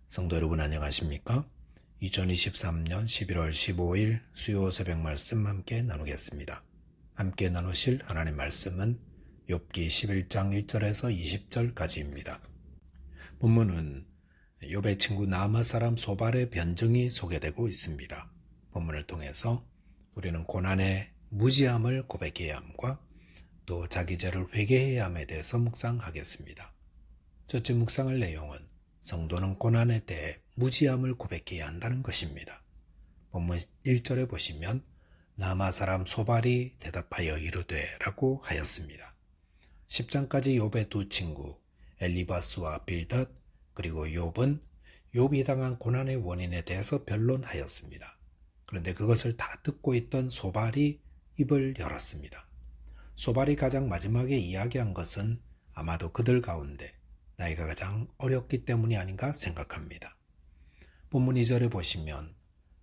성도 여러분 안녕하십니까? 2023년 11월 15일 수요 새벽 말씀 함께 나누겠습니다. 함께 나누실 하나님 말씀은 욥기 11장 1절에서 20절까지입니다. 본문은 욥의 친구 나아마 사람 소발의 변증이 소개되고 있습니다. 본문을 통해서 우리는 고난의 무지함을 고백해야 함과 또 자기 죄를 회개해야 함에 대해서 묵상하겠습니다. 첫째 묵상할 내용은 성도는 고난에 대해 무지함을 고백해야 한다는 것입니다. 본문 1절에 보시면 나아마 사람 소발이 대답하여 이르되 라고 하였습니다. 10장까지 욥의 두 친구 엘리바스와 빌닷 그리고 욥은 욥이 당한 고난의 원인에 대해서 변론하였습니다. 그런데 그것을 다 듣고 있던 소발이 입을 열었습니다. 소발이 가장 마지막에 이야기한 것은 아마도 그들 가운데 나이가 가장 어렸기 때문이 아닌가 생각합니다. 본문 2절에 보시면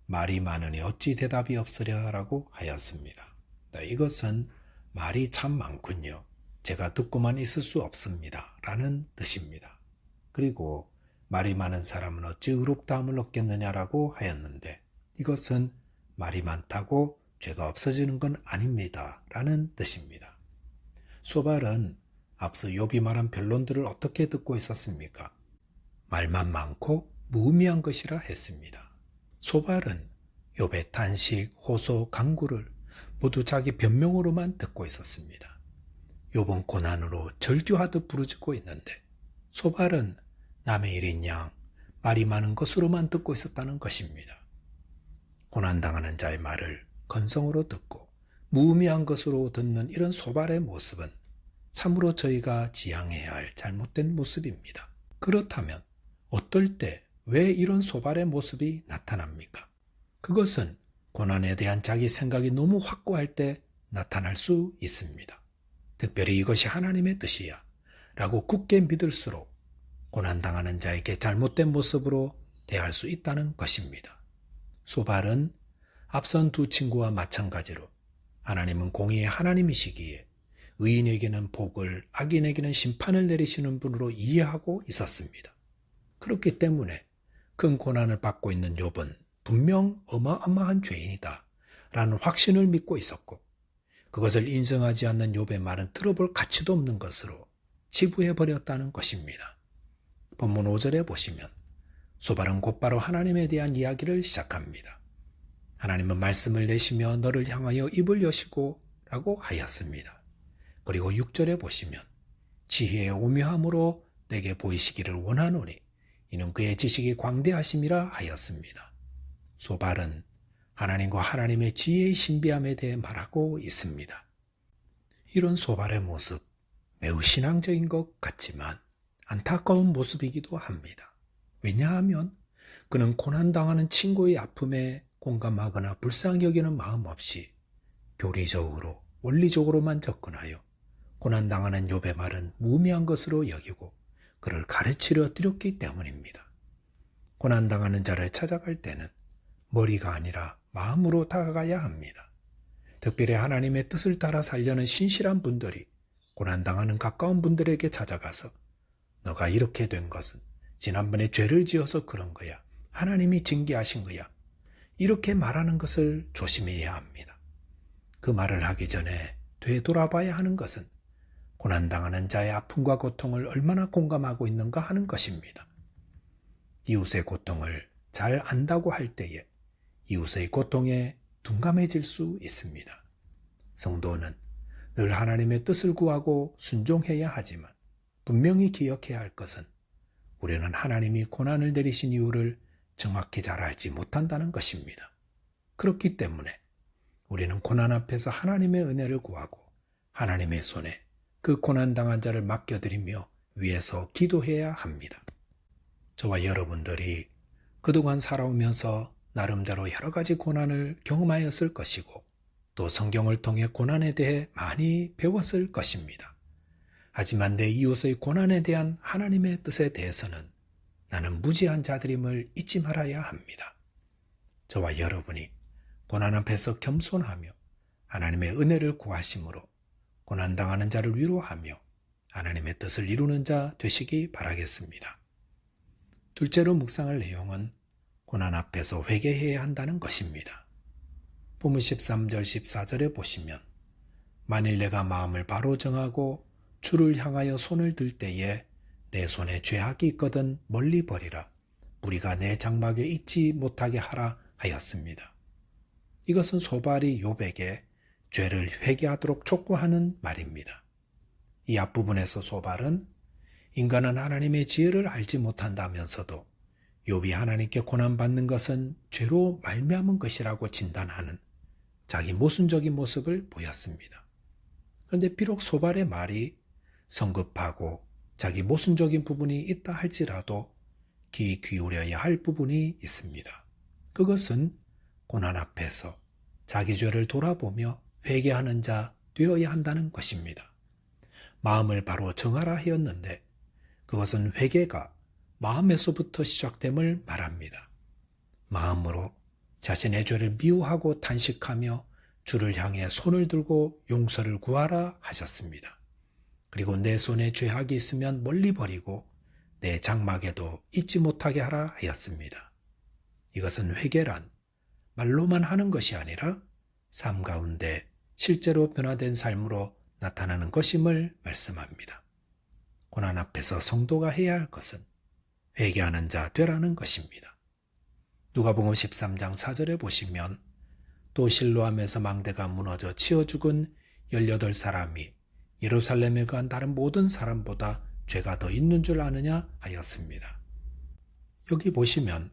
말이 많으니 어찌 대답이 없으랴 라고 하였습니다. 이것은 말이 참 많군요. 제가 듣고만 있을 수 없습니다. 라는 뜻입니다. 그리고 말이 많은 사람은 어찌 의롭다함을 얻겠느냐라고 하였는데 이것은 말이 많다고 죄가 없어지는 건 아닙니다. 라는 뜻입니다. 소발은 앞서 욥이 말한 변론들을 어떻게 듣고 있었습니까? 말만 많고 무의미한 것이라 했습니다. 소발은 욥의 탄식, 호소, 강구를 모두 자기 변명으로만 듣고 있었습니다. 욥은 고난으로 절규하듯 부르짖고 있는데 소발은 남의 일인 양 말이 많은 것으로만 듣고 있었다는 것입니다. 고난당하는 자의 말을 건성으로 듣고 무의미한 것으로 듣는 이런 소발의 모습은 참으로 저희가 지양해야 할 잘못된 모습입니다. 그렇다면 어떨 때 왜 이런 소발의 모습이 나타납니까? 그것은 고난에 대한 자기 생각이 너무 확고할 때 나타날 수 있습니다. 특별히 이것이 하나님의 뜻이야 라고 굳게 믿을수록 고난당하는 자에게 잘못된 모습으로 대할 수 있다는 것입니다. 소발은 앞선 두 친구와 마찬가지로 하나님은 공의의 하나님이시기에 의인에게는 복을, 악인에게는 심판을 내리시는 분으로 이해하고 있었습니다. 그렇기 때문에 큰 고난을 받고 있는 욥은 분명 어마어마한 죄인이다 라는 확신을 믿고 있었고 그것을 인정하지 않는 욥의 말은 들어볼 가치도 없는 것으로 치부해버렸다는 것입니다. 본문 5절에 보시면 소발은 곧바로 하나님에 대한 이야기를 시작합니다. 하나님은 말씀을 내시며 너를 향하여 입을 여시고 라고 하였습니다. 그리고 6절에 보시면 지혜의 오묘함으로 내게 보이시기를 원하노니 이는 그의 지식이 광대하심이라 하였습니다. 소발은 하나님과 하나님의 지혜의 신비함에 대해 말하고 있습니다. 이런 소발의 모습 매우 신앙적인 것 같지만 안타까운 모습이기도 합니다. 왜냐하면 그는 고난당하는 친구의 아픔에 공감하거나 불쌍히 여기는 마음 없이 교리적으로 원리적으로만 접근하여 고난당하는 욥의 말은 무의미한 것으로 여기고 그를 가르치려 들였기 때문입니다. 고난당하는 자를 찾아갈 때는 머리가 아니라 마음으로 다가가야 합니다. 특별히 하나님의 뜻을 따라 살려는 신실한 분들이 고난당하는 가까운 분들에게 찾아가서 너가 이렇게 된 것은 지난번에 죄를 지어서 그런 거야. 하나님이 징계하신 거야. 이렇게 말하는 것을 조심해야 합니다. 그 말을 하기 전에 되돌아봐야 하는 것은 고난당하는 자의 아픔과 고통을 얼마나 공감하고 있는가 하는 것입니다. 이웃의 고통을 잘 안다고 할 때에 이웃의 고통에 둔감해질 수 있습니다. 성도는 늘 하나님의 뜻을 구하고 순종해야 하지만 분명히 기억해야 할 것은 우리는 하나님이 고난을 내리신 이유를 정확히 잘 알지 못한다는 것입니다. 그렇기 때문에 우리는 고난 앞에서 하나님의 은혜를 구하고 하나님의 손에 그 고난당한 자를 맡겨드리며 위에서 기도해야 합니다. 저와 여러분들이 그동안 살아오면서 나름대로 여러 가지 고난을 경험하였을 것이고 또 성경을 통해 고난에 대해 많이 배웠을 것입니다. 하지만 내 이웃의 고난에 대한 하나님의 뜻에 대해서는 나는 무지한 자들임을 잊지 말아야 합니다. 저와 여러분이 고난 앞에서 겸손하며 하나님의 은혜를 구하심으로 고난당하는 자를 위로하며 하나님의 뜻을 이루는 자 되시기 바라겠습니다. 둘째로 묵상할 내용은 고난 앞에서 회개해야 한다는 것입니다. 본문 13절 14절에 보시면 만일 내가 마음을 바로 정하고 주를 향하여 손을 들 때에 내 손에 죄악이 있거든 멀리 버리라. 무리가 내 장막에 있지 못하게 하라 하였습니다. 이것은 소발이 욥에게 죄를 회개하도록 촉구하는 말입니다. 이 앞부분에서 소발은 인간은 하나님의 지혜를 알지 못한다면서도 욥이 하나님께 고난받는 것은 죄로 말미암은 것이라고 진단하는 자기 모순적인 모습을 보였습니다. 그런데 비록 소발의 말이 성급하고 자기 모순적인 부분이 있다 할지라도 귀 기울여야 할 부분이 있습니다. 그것은 고난 앞에서 자기 죄를 돌아보며 회개하는 자 되어야 한다는 것입니다. 마음을 바로 정하라 하였는데 그것은 회개가 마음에서부터 시작됨을 말합니다. 마음으로 자신의 죄를 미워하고 탄식하며 주를 향해 손을 들고 용서를 구하라 하셨습니다. 그리고 내 손에 죄악이 있으면 멀리 버리고 내 장막에도 잊지 못하게 하라 하였습니다. 이것은 회개란 말로만 하는 것이 아니라 삶 가운데 실제로 변화된 삶으로 나타나는 것임을 말씀합니다. 고난 앞에서 성도가 해야 할 것은 회개하는 자 되라는 것입니다. 누가복음 13장 4절에 보시면 또 실로암에서 망대가 무너져 치어 죽은 18사람이 예루살렘에 간 다른 모든 사람보다 죄가 더 있는 줄 아느냐 하였습니다. 여기 보시면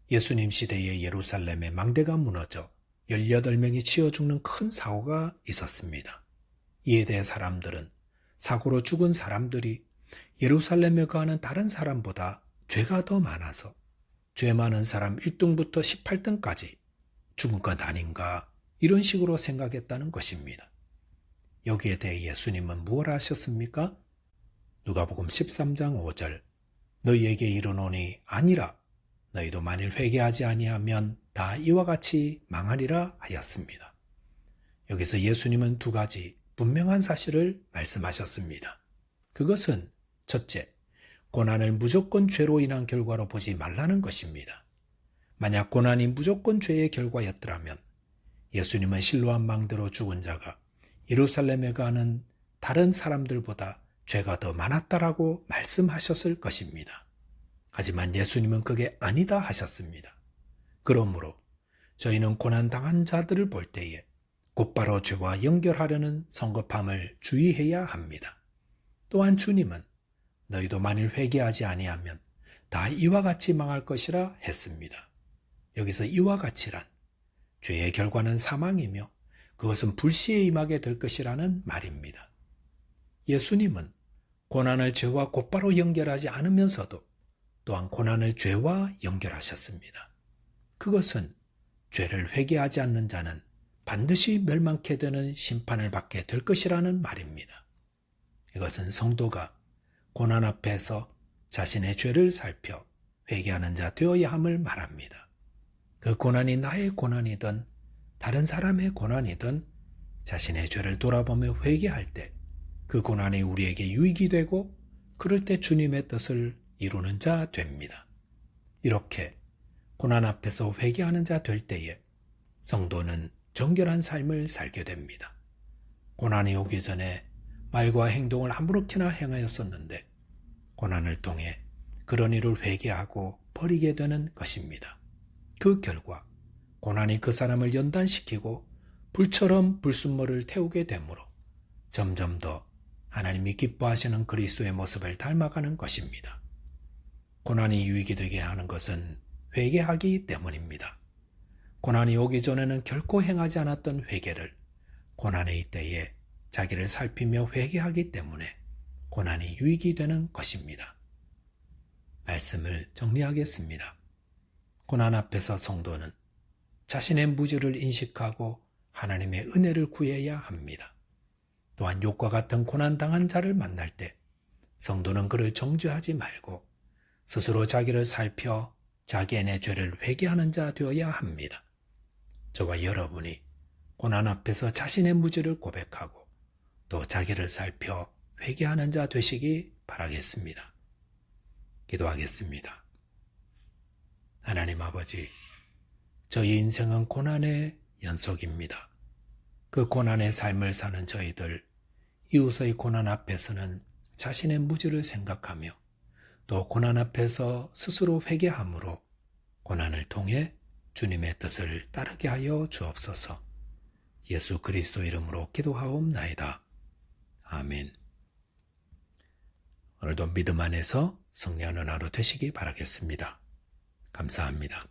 예수님 시대에 예루살렘에 망대가 무너져 18명이 치어 죽는 큰 사고가 있었습니다. 이에 대해 사람들은 사고로 죽은 사람들이 예루살렘에 가는 다른 사람보다 죄가 더 많아서 죄 많은 사람 1등부터 18등까지 죽은 것 아닌가 이런 식으로 생각했다는 것입니다. 여기에 대해 예수님은 무엇을 하셨습니까? 누가복음 13장 5절 너희에게 이르노니 아니라 너희도 만일 회개하지 아니하면 다 이와 같이 망하리라 하였습니다. 여기서 예수님은 두 가지 분명한 사실을 말씀하셨습니다. 그것은 첫째, 고난을 무조건 죄로 인한 결과로 보지 말라는 것입니다. 만약 고난이 무조건 죄의 결과였더라면 예수님은 실로암 망대로 죽은 자가 예루살렘에 가는 다른 사람들보다 죄가 더 많았다라고 말씀하셨을 것입니다. 하지만 예수님은 그게 아니다 하셨습니다. 그러므로 저희는 고난당한 자들을 볼 때에 곧바로 죄와 연결하려는 성급함을 주의해야 합니다. 또한 주님은 너희도 만일 회개하지 아니하면 다 이와 같이 망할 것이라 했습니다. 여기서 이와 같이란 죄의 결과는 사망이며 그것은 불시에 임하게 될 것이라는 말입니다. 예수님은 고난을 죄와 곧바로 연결하지 않으면서도 또한 고난을 죄와 연결하셨습니다. 그것은 죄를 회개하지 않는 자는 반드시 멸망케 되는 심판을 받게 될 것이라는 말입니다. 이것은 성도가 고난 앞에서 자신의 죄를 살펴 회개하는 자 되어야 함을 말합니다. 그 고난이 나의 고난이든 다른 사람의 고난이든 자신의 죄를 돌아보며 회개할 때 그 고난이 우리에게 유익이 되고 그럴 때 주님의 뜻을 이루는 자 됩니다. 이렇게 고난 앞에서 회개하는 자 될 때에 성도는 정결한 삶을 살게 됩니다. 고난이 오기 전에 말과 행동을 아무렇게나 행하였었는데 고난을 통해 그런 일을 회개하고 버리게 되는 것입니다. 그 결과 고난이 그 사람을 연단시키고 불처럼 불순물을 태우게 되므로 점점 더 하나님이 기뻐하시는 그리스도의 모습을 닮아가는 것입니다. 고난이 유익이 되게 하는 것은 회개하기 때문입니다. 고난이 오기 전에는 결코 행하지 않았던 회개를 고난의 이때에 자기를 살피며 회개하기 때문에 고난이 유익이 되는 것입니다. 말씀을 정리하겠습니다. 고난 앞에서 성도는 자신의 무지를 인식하고 하나님의 은혜를 구해야 합니다. 또한 욥과 같은 고난당한 자를 만날 때 성도는 그를 정죄하지 말고 스스로 자기를 살펴 자기의 죄를 회개하는 자 되어야 합니다. 저와 여러분이 고난 앞에서 자신의 무지를 고백하고 또 자기를 살펴 회개하는 자 되시기 바라겠습니다. 기도하겠습니다. 하나님 아버지, 저희 인생은 고난의 연속입니다. 그 고난의 삶을 사는 저희들, 이웃의 고난 앞에서는 자신의 무지를 생각하며 또 고난 앞에서 스스로 회개함으로 고난을 통해 주님의 뜻을 따르게 하여 주옵소서. 예수 그리스도 이름으로 기도하옵나이다. 아멘. 오늘도 믿음 안에서 승리하는 하루 되시기 바라겠습니다. 감사합니다.